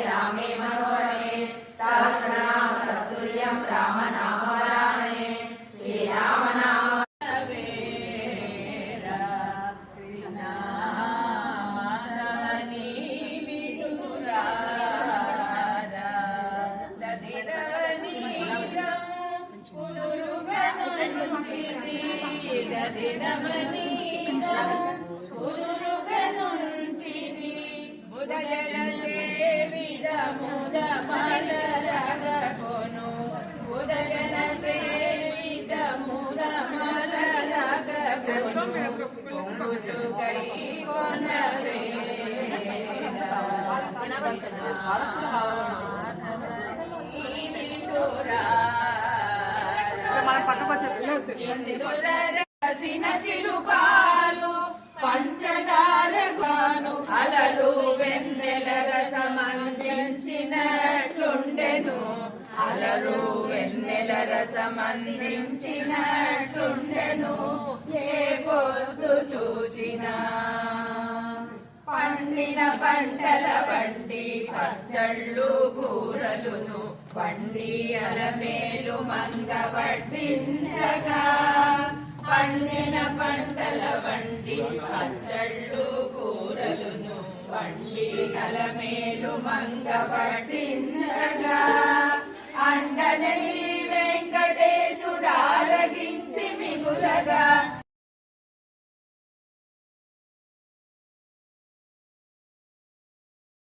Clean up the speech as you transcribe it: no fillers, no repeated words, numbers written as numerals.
रामे मनोरमे सहस्रनाम तत्तुल्यं रामनामवरानने श्रीरामनाम చిలుపాలు పంచదారగాను అలలు వెన్నెల రసమందించినట్లుండెను అలలు వెన్నెల రసమందించినట్లుండెను ఏ పొద్దు చూసినా పండిన పంటల బండి పచ్చళ్ళు కూరలును పండి అలమేలు మంగ వడ్డించగా పండిన పంటల బండి పచ్చళ్ళు కూరలును పండి అలమేలు మంగ వడ్డించగా అండనే శ్రీ వెంకటేశుడారగించి మిగులగా